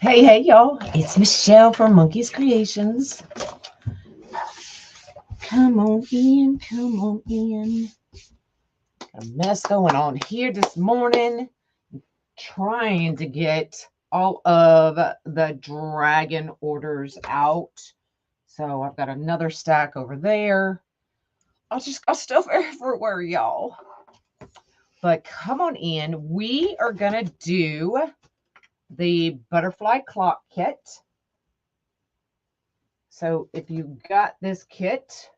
Hey, y'all. It's Michelle from Monkey's Creations. Come on in, come on in. A mess going on here this morning. Trying to get all of the dragon orders out. So I've got another stack over there. I'll just got stuff everywhere, y'all. But come on in. We are going to do the Butterfly Clock Kit. So if you got this kit,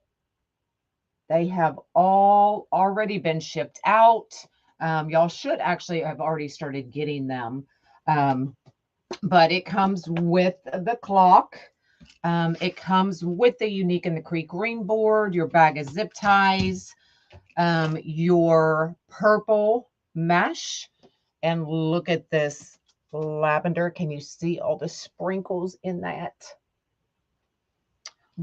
they have all already been shipped out. Y'all should actually have already started getting them. But it comes with the clock. It comes with the Unique and the Creek Ring Board, your bag of zip ties, your purple mesh, and look at this lavender. Can you see all the sprinkles in that?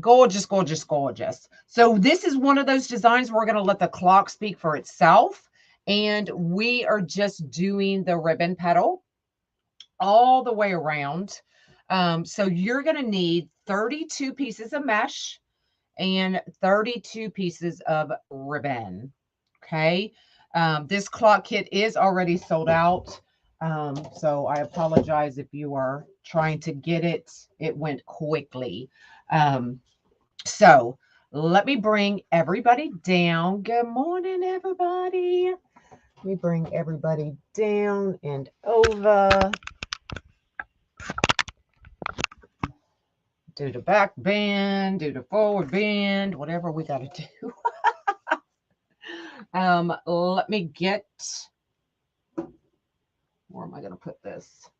Gorgeous, gorgeous, gorgeous. So this is one of those designs we're going to let the clock speak for itself. And we are just doing the ribbon petal all the way around. So you're going to need 32 pieces of mesh and 32 pieces of ribbon. Okay. This clock kit is already sold out. So I apologize if you are trying to get it. It went quickly. So let me bring everybody down. Good morning, everybody. Let me bring everybody down and over. Do the back bend, do the forward bend, whatever we got to do. Let me get, where am I going to put this?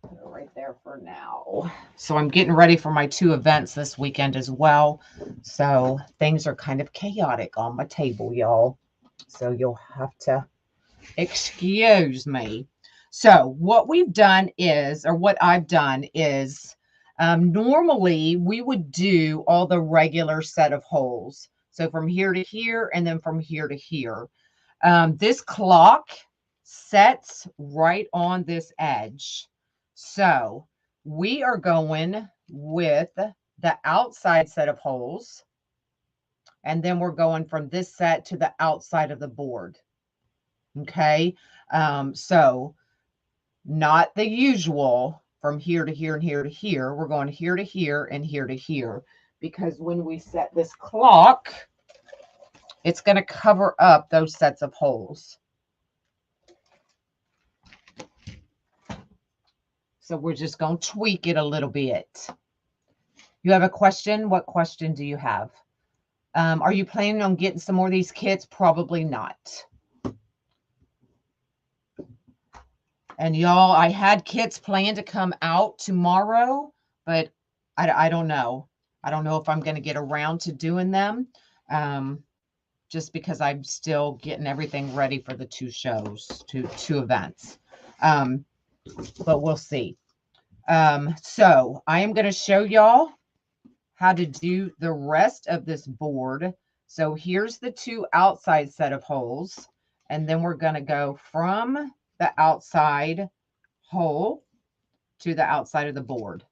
Put it right there for now. So I'm getting ready for my 2 events this weekend as well. So things are kind of chaotic on my table, y'all. So you'll have to excuse me. So what we've done is, or what I've done is, normally we would do all the regular set of holes. So from here to here and then from here to here. This clock sets right on this edge. So we are going with the outside set of holes. And then we're going from this set to the outside of the board. Okay. So not the usual from here to here and here to here. We're going here to here and here to here, because when we set this clock, it's going to cover up those sets of holes. So we're just going to tweak it a little bit. You have a question? What question do you have? Are you planning on getting some more of these kits? Probably not. And y'all, I had kits planned to come out tomorrow, but I don't know. I don't know if I'm going to get around to doing them, just because I'm still getting everything ready for the 2 shows, two events. But we'll see. So I am going to show y'all how to do the rest of this board. So here's the 2 outside set of holes, and then we're going to go from the outside hole to the outside of the board,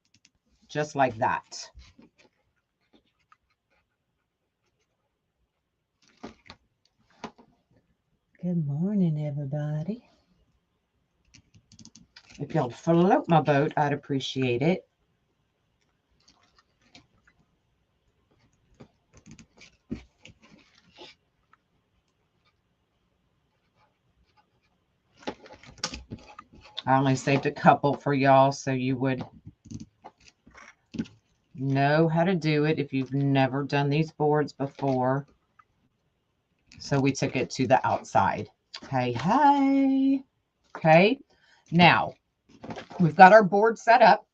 just like that. Good morning, everybody. If y'all float my boat, I'd appreciate it. I only saved a couple for y'all so you would know how to do it if you've never done these boards before. So we took it to the outside. Hey, hey. Okay. Now, we've got our board set up.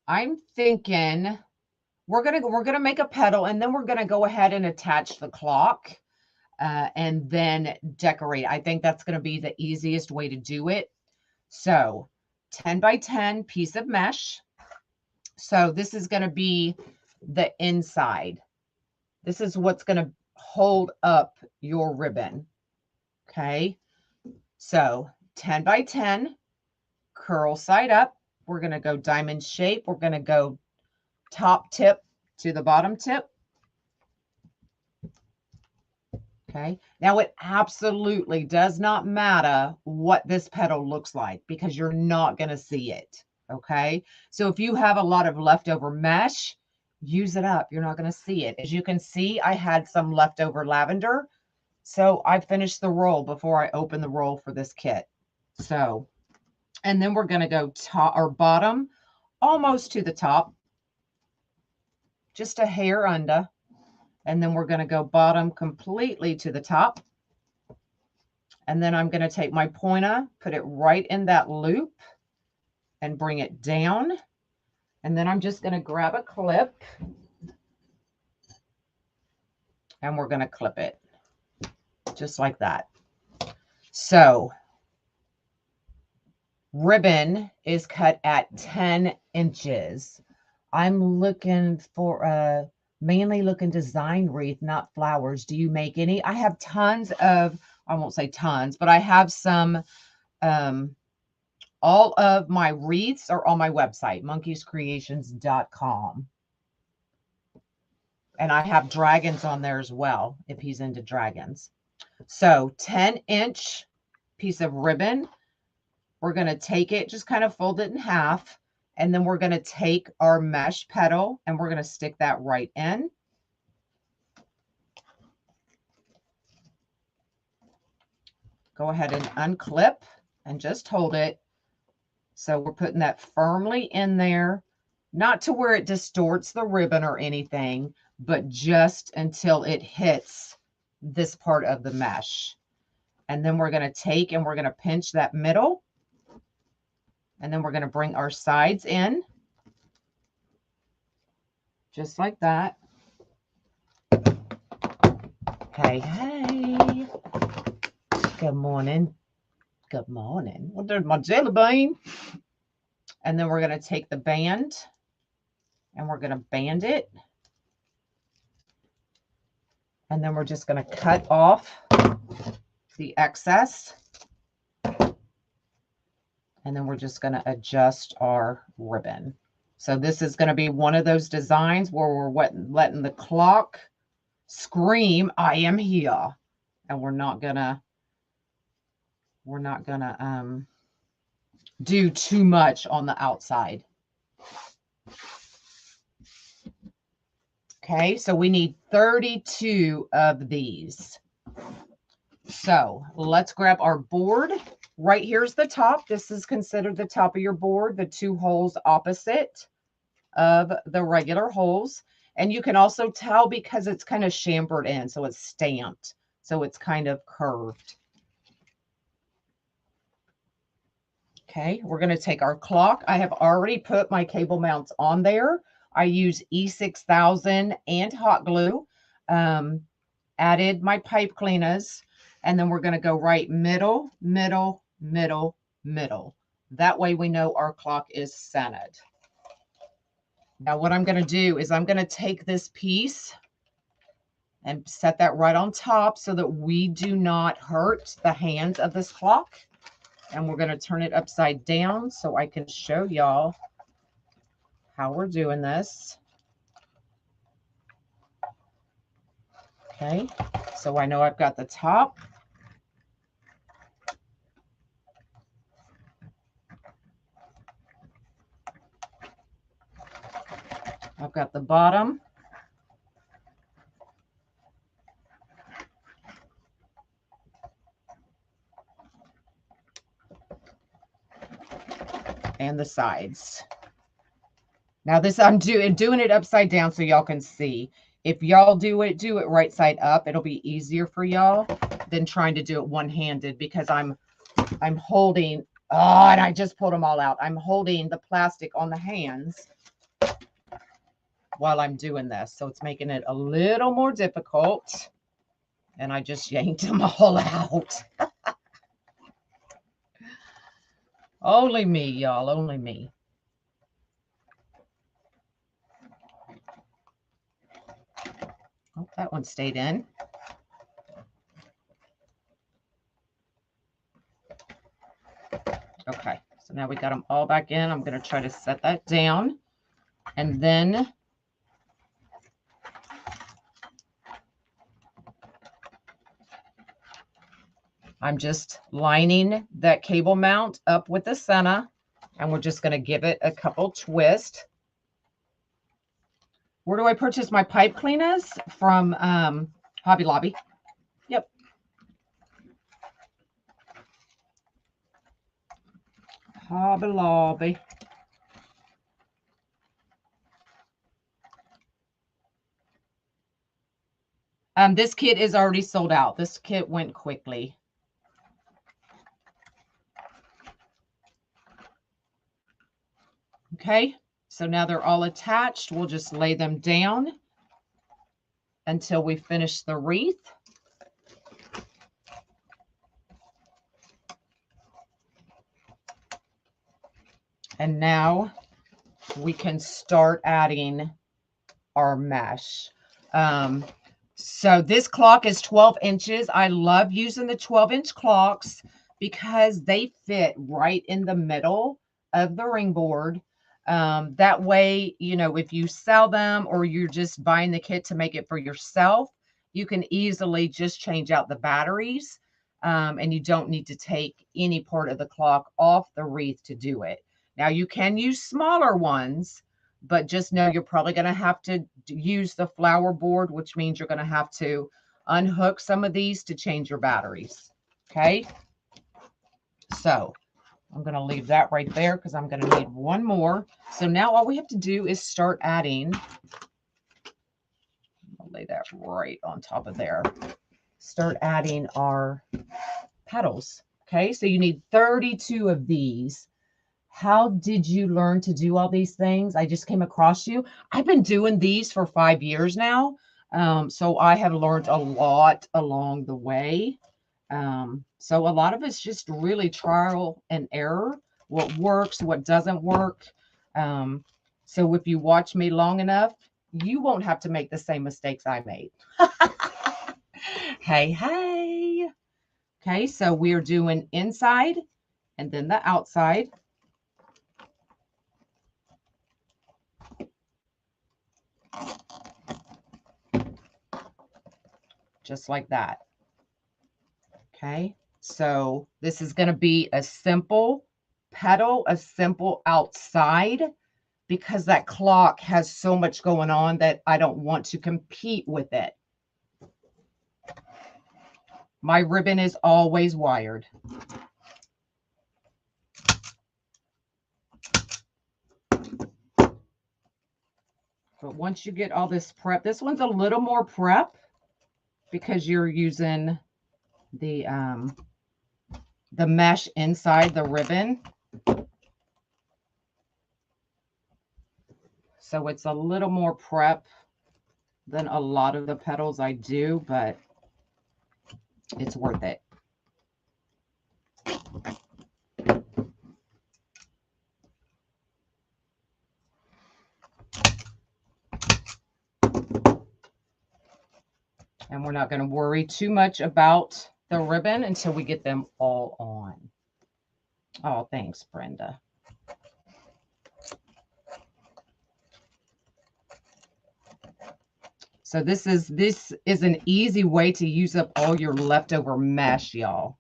I'm thinking we're gonna make a petal, and then we're gonna go ahead and attach the clock. And then decorate. I think that's going to be the easiest way to do it. So 10 by 10 piece of mesh. So this is going to be the inside. This is what's going to hold up your ribbon. Okay. So 10 by 10 curl side up. We're going to go diamond shape. We're going to go top tip to the bottom tip. Okay. Now it absolutely does not matter what this petal looks like because you're not going to see it. Okay. So if you have a lot of leftover mesh, use it up. You're not going to see it. As you can see, I had some leftover lavender. So I finished the roll before I opened the roll for this kit. So, and then we're going to go top or bottom almost to the top, just a hair under. And then we're going to go bottom completely to the top. And then I'm going to take my pointer, put it right in that loop and bring it down. And then I'm just going to grab a clip and we're going to clip it just like that. So ribbon is cut at 10 inches. I'm looking for a mainly looking design wreath, not flowers. Do you make any? I have tons of, I won't say tons, but I have some, all of my wreaths are on my website, monkeyscreations.com. And I have dragons on there as well, if he's into dragons. So 10-inch piece of ribbon. We're going to take it, just kind of fold it in half. And then we're going to take our mesh petal and we're going to stick that right in. Go ahead and unclip and just hold it. So we're putting that firmly in there, not to where it distorts the ribbon or anything, but just until it hits this part of the mesh. And then we're going to take and we're going to pinch that middle. And then we're going to bring our sides in, just like that. Hey, hey. Good morning. Good morning. Well, there's my jelly bean. And then we're going to take the band and we're going to band it. And then we're just going to cut off the excess. And then we're just going to adjust our ribbon. So this is going to be one of those designs where we're letting the clock scream, I am here. And we're not going to do too much on the outside. Okay, so we need 32 of these. So let's grab our board. Right here's the top. This is considered the top of your board, the two holes opposite of the regular holes. And you can also tell because it's kind of chamfered in, so it's stamped. So it's kind of curved. Okay, we're going to take our clock. I have already put my cable mounts on there. I use E6000 and hot glue. Added my pipe cleaners. And then we're going to go right middle, middle, middle, middle. That way we know our clock is centered. Now what I'm going to do is I'm going to take this piece and set that right on top so that we do not hurt the hands of this clock. And we're going to turn it upside down so I can show y'all how we're doing this. Okay, so I know I've got the top. I've got the bottom. And the sides. Now this, I'm doing it upside down so y'all can see. If y'all do it right side up. It'll be easier for y'all than trying to do it one-handed because I'm holding, oh, and I just pulled them all out. I'm holding the plastic on the hands while I'm doing this. So it's making it a little more difficult. And I just yanked them all out. Only me, y'all, only me. Oh, that one stayed in. Okay, So now we got them all back in. I'm going to try to set that down. And then I'm just lining that cable mount up with the center, and we're just going to give it a couple twists. Where do I purchase my pipe cleaners? From Hobby Lobby. Yep. Hobby Lobby. This kit is already sold out. This kit went quickly. Okay, so now they're all attached. We'll just lay them down until we finish the wreath. And now we can start adding our mesh. So this clock is 12 inches. I love using the 12-inch clocks because they fit right in the middle of the ring board. That way, you know, if you sell them or you're just buying the kit to make it for yourself, you can easily just change out the batteries, and you don't need to take any part of the clock off the wreath to do it. Now, you can use smaller ones, but just know you're probably going to have to use the flower board, which means you're going to have to unhook some of these to change your batteries. Okay. So I'm going to leave that right there because I'm going to need one more. So now all we have to do is start adding. I'll lay that right on top of there. Start adding our petals. Okay. So you need 32 of these. How did you learn to do all these things? I just came across you. I've been doing these for 5 years now. So I have learned a lot along the way. So a lot of it's just really trial and error, what works, what doesn't work. So if you watch me long enough, you won't have to make the same mistakes I made. Hey, hey. Okay, so we're doing inside and then the outside. Just like that. Okay, so this is going to be a simple petal, a simple outside, because that clock has so much going on that I don't want to compete with it. My ribbon is always wired. But once you get all this prep, this one's a little more prep because you're using the mesh inside the ribbon. So it's a little more prep than a lot of the petals I do, but it's worth it. And we're not going to worry too much about the ribbon until we get them all on. Oh, thanks, Brenda. So this is an easy way to use up all your leftover mesh, y'all,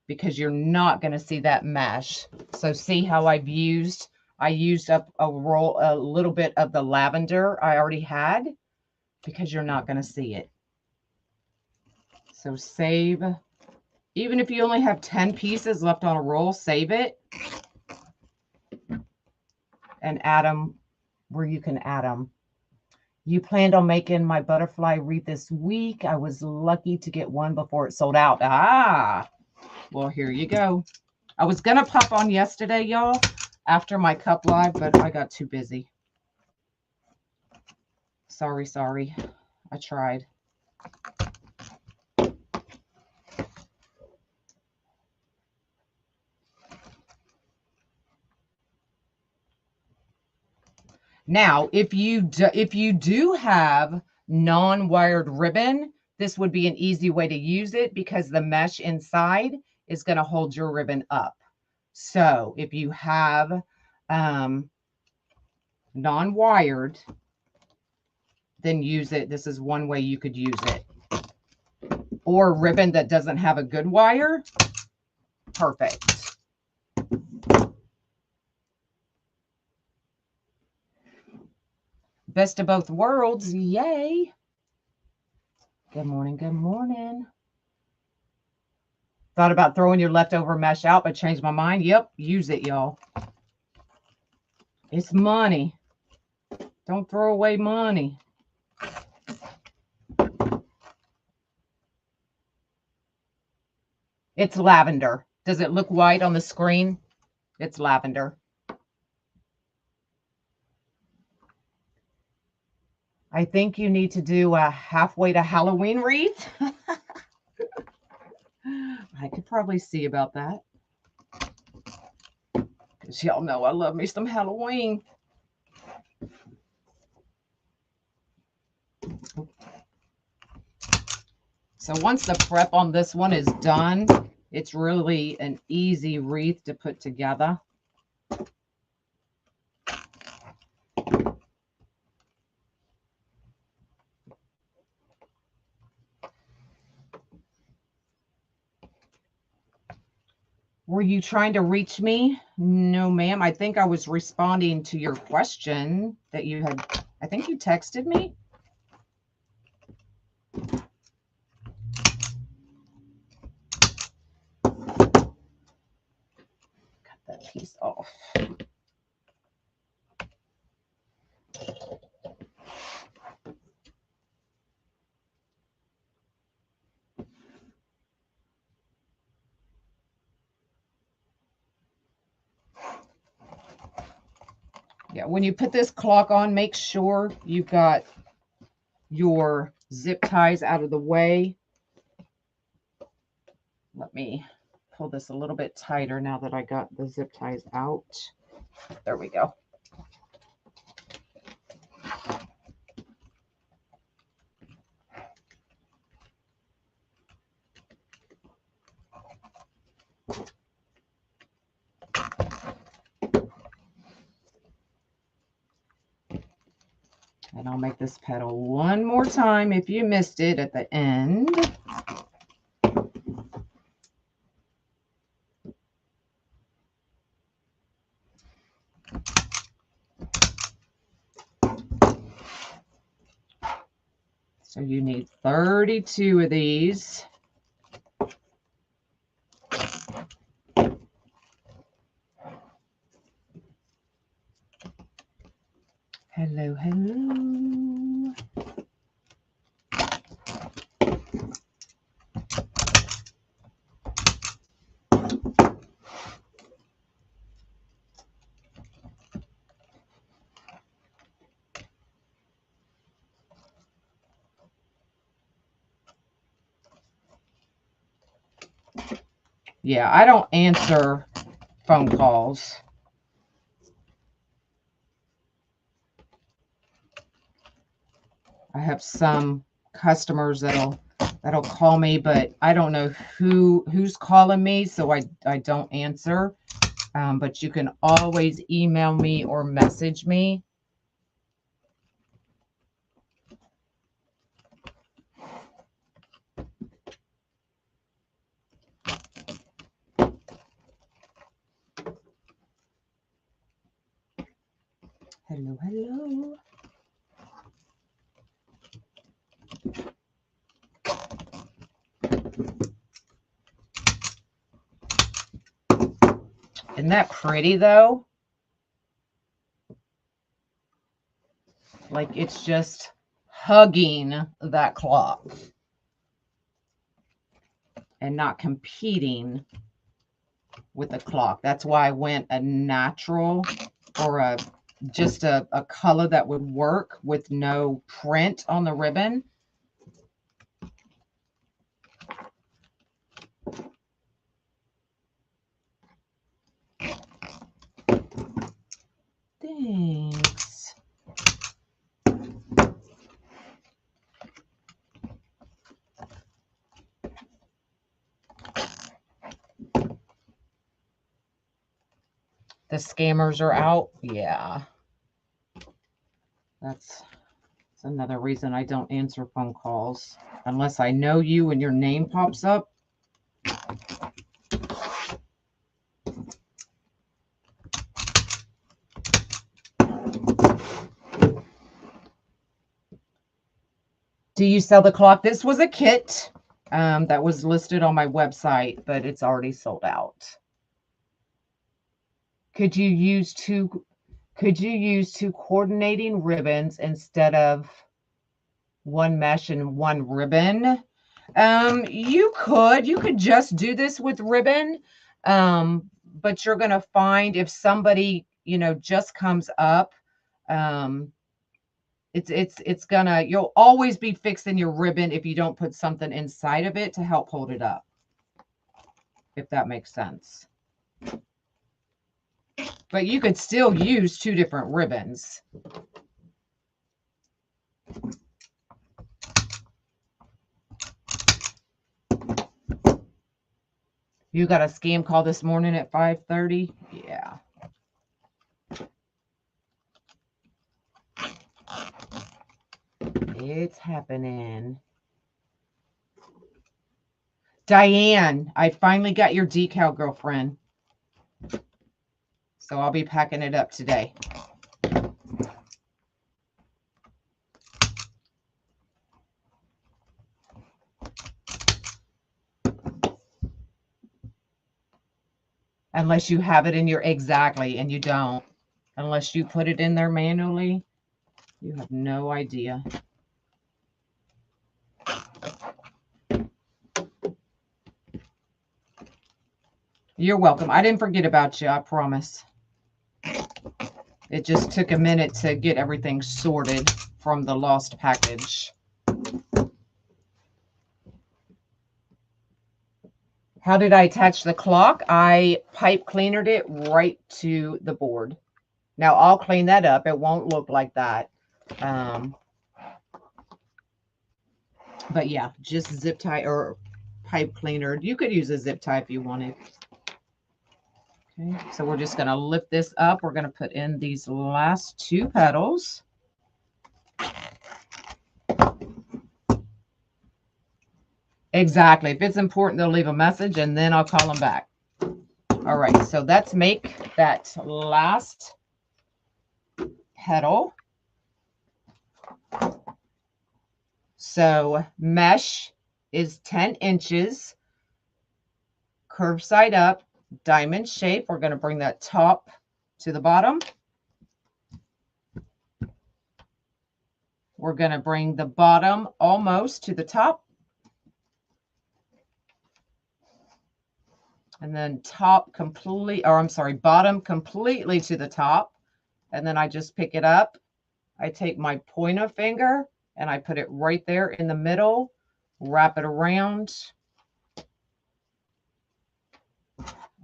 because you're not going to see that mesh. So see how I used up a little bit of the lavender I already had, because you're not going to see it. So save, even if you only have 10 pieces left on a roll, save it and add them where you can add them. You planned on making my butterfly wreath this week. I was lucky to get one before it sold out. Ah, well, here you go. I was going to pop on yesterday, y'all, after my cup live, but I got too busy. Sorry. I tried. Now, if you do have non-wired ribbon, this would be an easy way to use it because the mesh inside is going to hold your ribbon up. So if you have non-wired, then use it. This is one way you could use it. Or ribbon that doesn't have a good wire. Perfect. Best of both worlds. Yay. Good morning. Good morning. Thought about throwing your leftover mesh out, but changed my mind. Yep. Use it, y'all. It's money. Don't throw away money. It's lavender. Does it look white on the screen? It's lavender. I think you need to do a halfway to Halloween wreath. I could probably see about that. Because y'all know I love me some Halloween. So once the prep on this one is done, it's really an easy wreath to put together. Were you trying to reach me? No, ma'am. I think I was responding to your question that you had. I think you texted me. Cut that piece off. Yeah, when you put this clock on, make sure you've got your zip ties out of the way. Let me pull this a little bit tighter now that I got the zip ties out. There we go. And I'll make this petal one more time if you missed it at the end. So you need 32 of these. Hello, hello. Yeah, I don't answer phone calls. I have some customers that'll call me, but I don't know who's calling me, so I don't answer. But you can always email me or message me. Hello, hello. Isn't that pretty though? Like it's just hugging that clock and not competing with the clock. That's why I went a natural or just a color that would work with no print on the ribbon. Thanks. The scammers are out. Yeah. That's another reason I don't answer phone calls unless I know you and your name pops up. Do you sell the clock? This was a kit that was listed on my website, but it's already sold out. Could you use two coordinating ribbons instead of one mesh and one ribbon? You could just do this with ribbon, but you're going to find if somebody, just comes up, you'll always be fixing your ribbon if you don't put something inside of it to help hold it up, if that makes sense. But you could still use two different ribbons. You got a scam call this morning at 5:30? Yeah. It's happening. Diane, I finally got your decal, girlfriend. So I'll be packing it up today. Unless you have it in your, exactly, and you don't. Unless you put it in there manually, you have no idea. You're welcome. I didn't forget about you, I promise. It just took a minute to get everything sorted from the lost package. How did I attach the clock? I pipe cleanered it right to the board. Now I'll clean that up. It won't look like that. But yeah, just zip tie or pipe cleaner. You could use a zip tie if you wanted. Okay, so we're just going to lift this up. We're going to put in these last two petals. Exactly. If it's important, they'll leave a message and then I'll call them back. All right, so let's make that last petal. So mesh is 10 inches, curve side up, diamond shape. We're going to bring that top to the bottom. We're going to bring the bottom almost to the top. And then bottom completely to the top. And then I just pick it up. I take my pointer finger and I put it right there in the middle, wrap it around,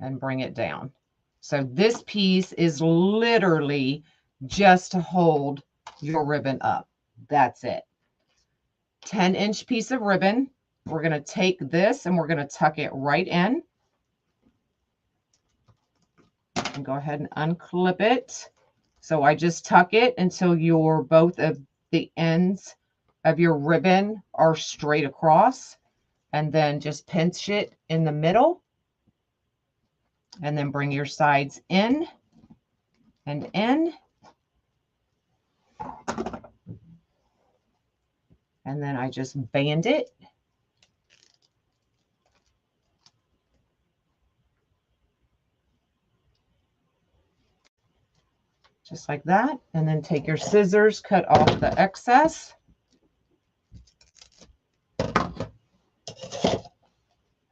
and bring it down. So this piece is literally just to hold your ribbon up. That's it. 10-inch piece of ribbon. We're going to take this and we're going to tuck it right in. And go ahead and unclip it. So I just tuck it until both of the ends of your ribbon are straight across, and then just pinch it in the middle, and then bring your sides in and in, and then I just band it. Just like that, and then take your scissors, cut off the excess.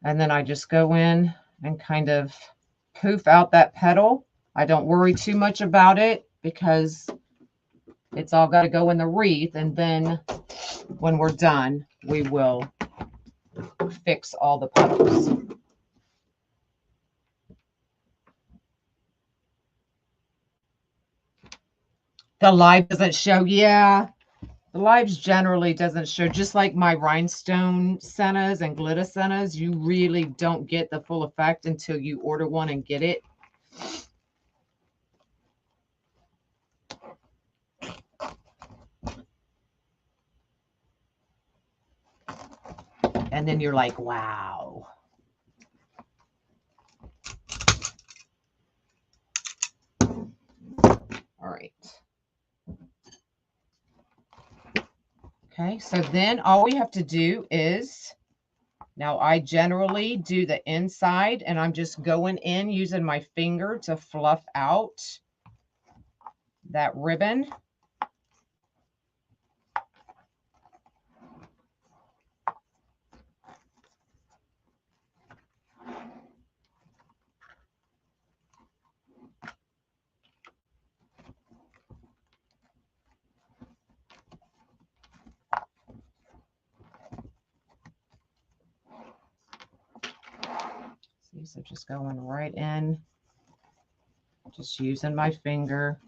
And then I just go in and kind of poof out that petal. I don't worry too much about it because it's all got to go in the wreath. And then when we're done, we will fix all the petals. The live doesn't show. Yeah, the lives generally doesn't show. Just like my rhinestone sennas and glitter sennas, you really don't get the full effect until you order one and get it. And then you're like, wow. All right. Okay, so then all we have to do is, now I generally do the inside, and I'm just going in using my finger to fluff out that ribbon. See, so just going right in, just using my finger.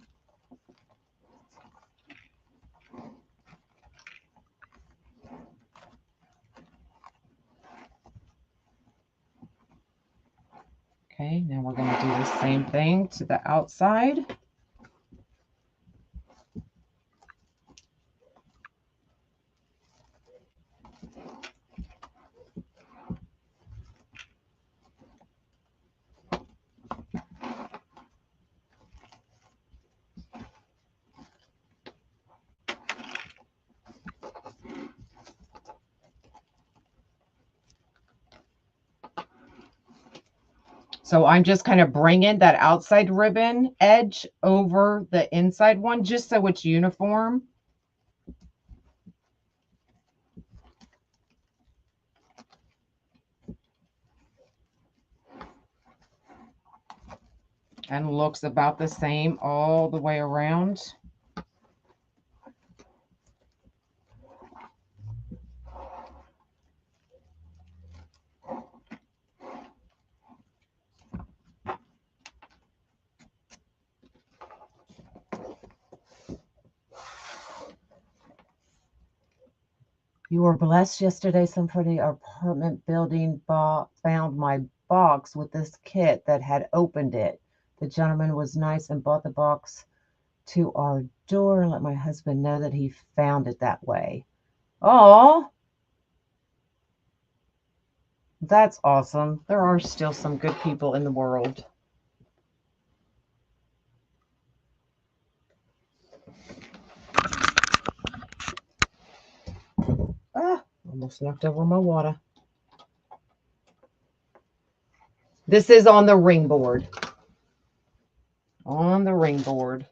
Okay, now we're going to do the same thing to the outside. So I'm just kind of bringing that outside ribbon edge over the inside one, just so it's uniform. And looks about the same all the way around. You were blessed yesterday. Some pretty apartment building found my box with this kit that had opened it. The gentleman was nice and brought the box to our door and let my husband know that he found it that way. Oh, that's awesome. There are still some good people in the world. Ah, almost knocked over my water. This is on the ring board. On the ring board.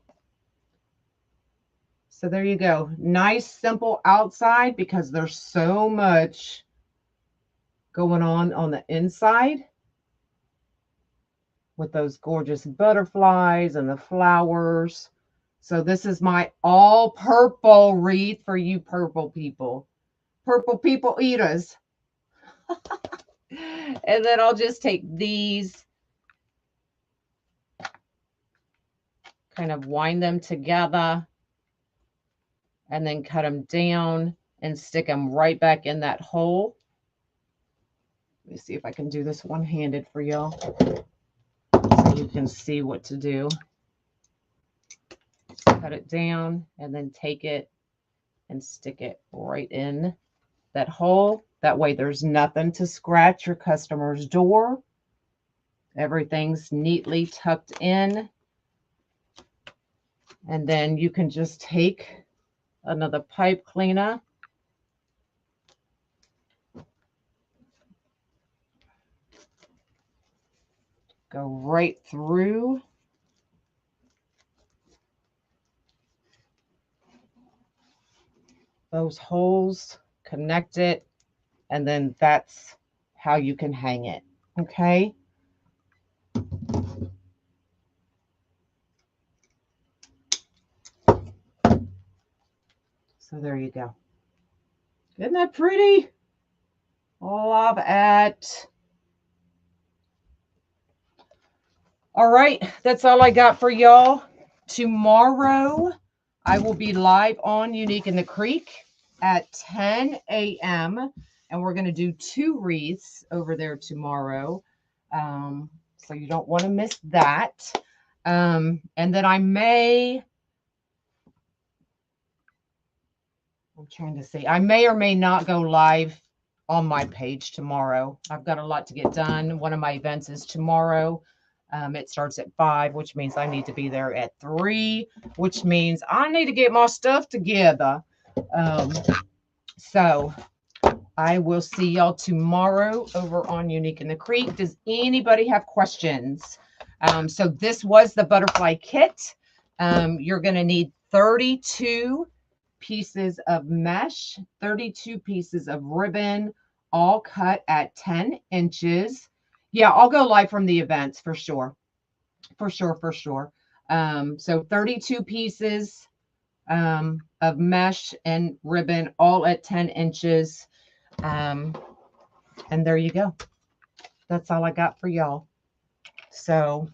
So there you go. Nice, simple outside because there's so much going on the inside with those gorgeous butterflies and the flowers. So this is my all purple wreath for you purple people. Purple people eaters. And then I'll just take these, kind of wind them together, and then cut them down and stick them right back in that hole. Let me see if I can do this one-handed for y'all so you can see what to do. Cut it down and then take it and stick it right in that hole. That way there's nothing to scratch your customer's door. Everything's neatly tucked in. And then you can just take another pipe cleaner go right through those holes, connect it, and then that's how you can hang it. Okay. So there you go. Isn't that pretty? Love it. All right, that's all I got for y'all. Tomorrow, I will be live on Unique in the Creek at 10 a.m. And we're going to do 2 wreaths over there tomorrow. So you don't want to miss that. And then I'm trying to see. I may or may not go live on my page tomorrow. I've got a lot to get done. One of my events is tomorrow. It starts at 5, which means I need to be there at 3, which means I need to get my stuff together. So I will see y'all tomorrow over on Unique in the Creek. Does anybody have questions? So this was the butterfly kit. You're going to need 32 pieces of mesh, 32 pieces of ribbon, all cut at 10 inches. Yeah, I'll go live from the events for sure. For sure. So 32 pieces of mesh and ribbon, all at 10 inches. And there you go. That's all I got for y'all. So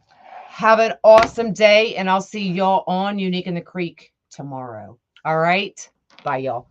have an awesome day, and I'll see y'all on Unique in the Creek tomorrow. All right. Bye, y'all.